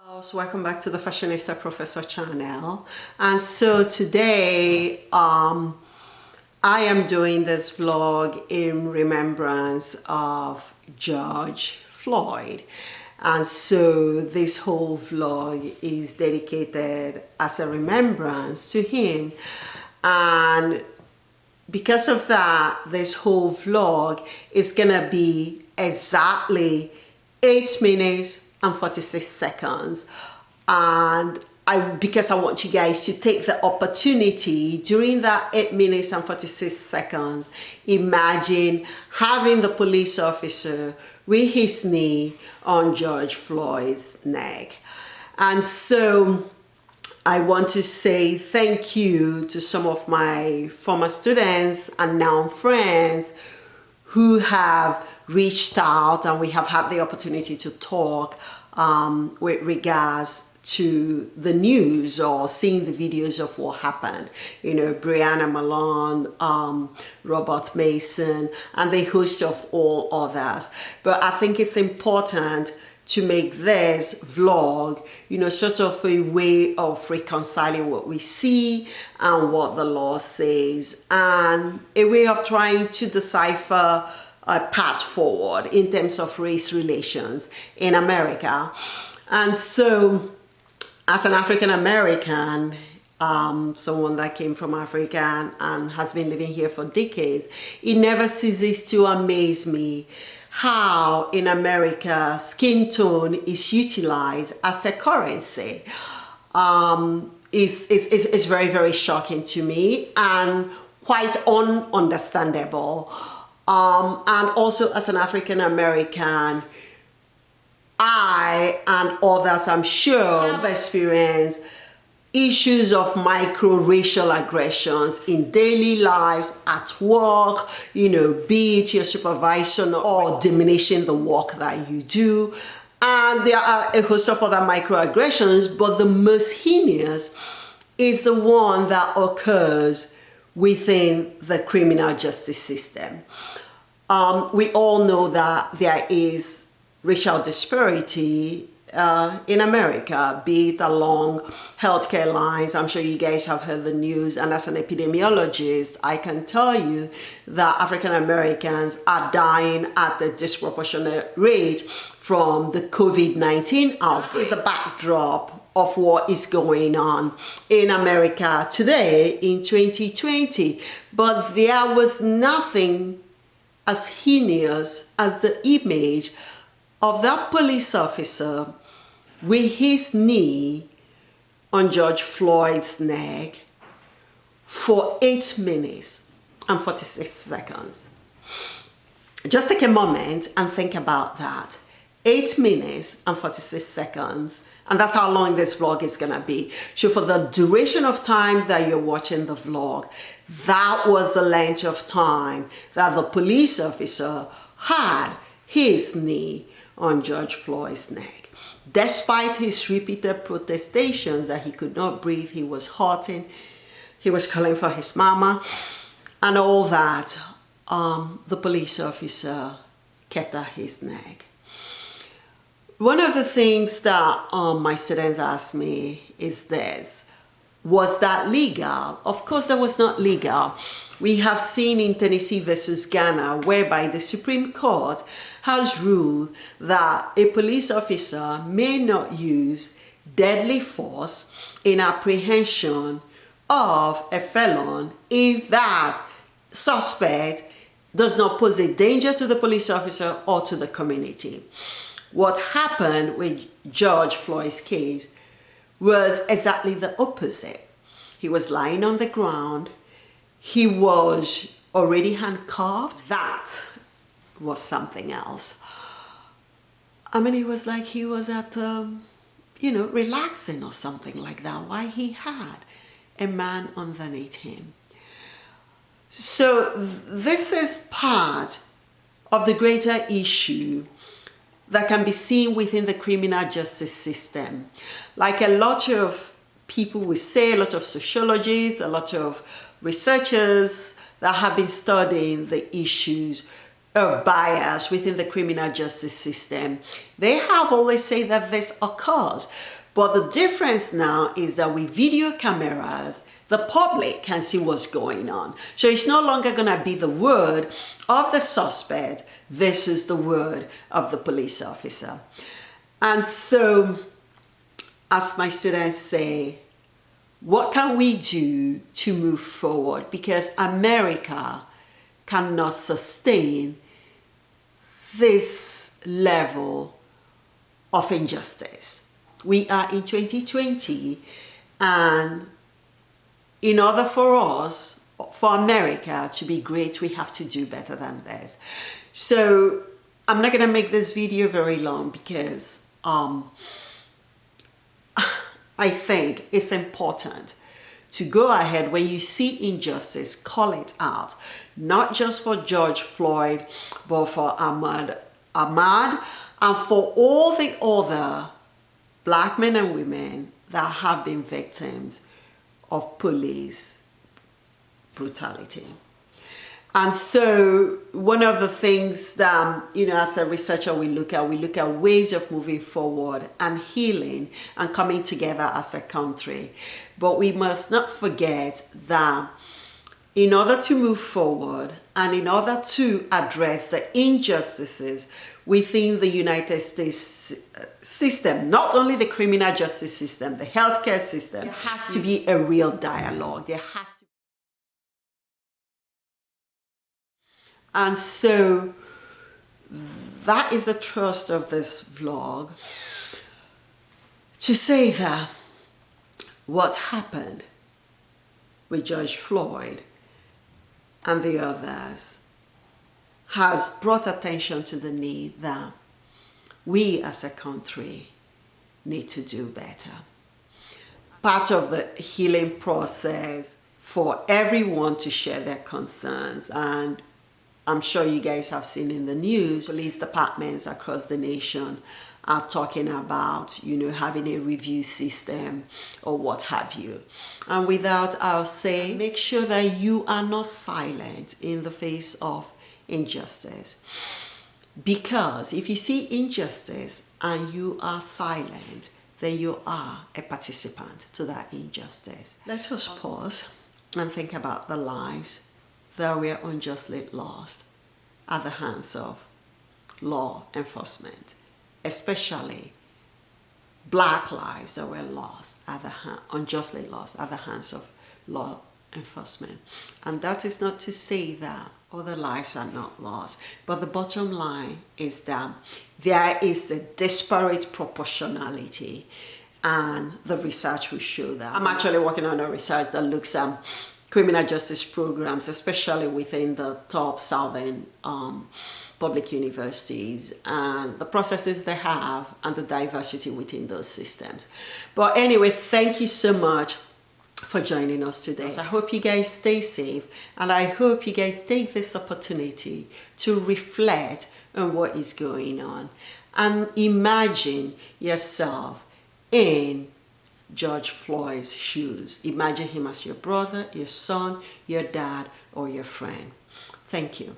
So welcome back to the Fashionista Professor channel. And so today I am doing this vlog in remembrance of George Flyod. And so this whole vlog is dedicated as a remembrance to him. And because of that, this whole vlog is gonna be exactly 8 minutes and 46 seconds. And because I want you guys to take the opportunity during that 8 minutes and 46 seconds, imagine having the police officer with his knee on George Floyd's neck. And so I want to say thank you to some of my former students and now friends who have reached out, and we have had the opportunity to talk with regards to the news or seeing the videos of what happened. You know, Brianna Malone, Robert Mason, and the host of all others. But I think it's important to make this vlog, you know, sort of a way of reconciling what we see and what the law says, and a way of trying to decipher a path forward in terms of race relations in America. And so as an African American, someone that came from Africa and has been living here for decades, it never ceases to amaze me how in America skin tone is utilized as a currency. It's very, very shocking to me and quite ununderstandable. And also as an African American, I and others, I'm sure, have experienced issues of micro-racial aggressions in daily lives, at work, you know, be it your supervisor or diminishing the work that you do. And there are a host of other microaggressions, but the most heinous is the one that occurs within the criminal justice system. We all know that there is racial disparity in America, be it along healthcare lines. I'm sure you guys have heard the news, and as an epidemiologist, I can tell you that African Americans are dying at a disproportionate rate from the COVID-19 outbreak. It's a backdrop of what is going on in America today in 2020. But there was nothing as heinous as the image of that police officer with his knee on George Floyd's neck for 8 minutes and 46 seconds. Just take a moment and think about that. 8 minutes and 46 seconds. And that's how long this vlog is gonna be. So for the duration of time that you're watching the vlog, that was the length of time that the police officer had his knee on George Floyd's neck. Despite his repeated protestations that he could not breathe, he was hurting, he was calling for his mama, and all that, the police officer kept at his neck. One of the things that my students asked me is this: was that legal? Of course that was not legal. We have seen in Tennessee versus Ghana, whereby the Supreme Court has ruled that a police officer may not use deadly force in apprehension of a felon if that suspect does not pose a danger to the police officer or to the community. What happened with George Floyd's case was exactly the opposite. He was lying on the ground. He was already handcuffed. That was something else. I mean, it was like he was at, you know, relaxing or something like that, while he had a man underneath him. So this is part of the greater issue that can be seen within the criminal justice system. Like a lot of people will say, a lot of sociologists, a lot of researchers that have been studying the issues a bias within the criminal justice system. They have always said that this occurs, but the difference now is that with video cameras, the public can see what's going on. So it's no longer going to be the word of the suspect versus the word of the police officer. And so, as my students say, what can we do to move forward? Because America cannot sustain this level of injustice. We are in 2020, and in order for us, for America to be great, we have to do better than this. So I'm not going to make this video very long because I think it's important to go ahead when you see injustice, call it out. Not just for George Flyod, but for Ahmaud, and for all the other Black men and women that have been victims of police brutality. And so one of the things that, as a researcher we look at ways of moving forward and healing and coming together as a country. But we must not forget that in order to move forward and in order to address the injustices within the United States system, not only the criminal justice system, the healthcare system, there has to be a real dialogue. There has to. And so that is the thrust of this vlog, to say that what happened with George Flyod and the others has brought attention to the need that we as a country need to do better. Part of the healing process for everyone to share their concerns, and I'm sure you guys have seen in the news, police departments across the nation are talking about, having a review system or what have you. And with that, I'll say, make sure that you are not silent in the face of injustice. Because if you see injustice and you are silent, then you are a participant to that injustice. Let us pause and think about the lives that were unjustly lost at the hands of law enforcement, especially Black lives that were lost unjustly lost at the hands of law enforcement. And that is not to say that other lives are not lost, but the bottom line is that there is a disparate proportionality, and the research will show that. I'm actually working on a research that looks at criminal justice programs, especially within the top southern public universities, and the processes they have and the diversity within those systems. But anyway, thank you so much for joining us today. So I hope you guys stay safe, and I hope you guys take this opportunity to reflect on what is going on and imagine yourself in George Floyd's shoes. Imagine him as your brother, your son, your dad, or your friend. Thank you.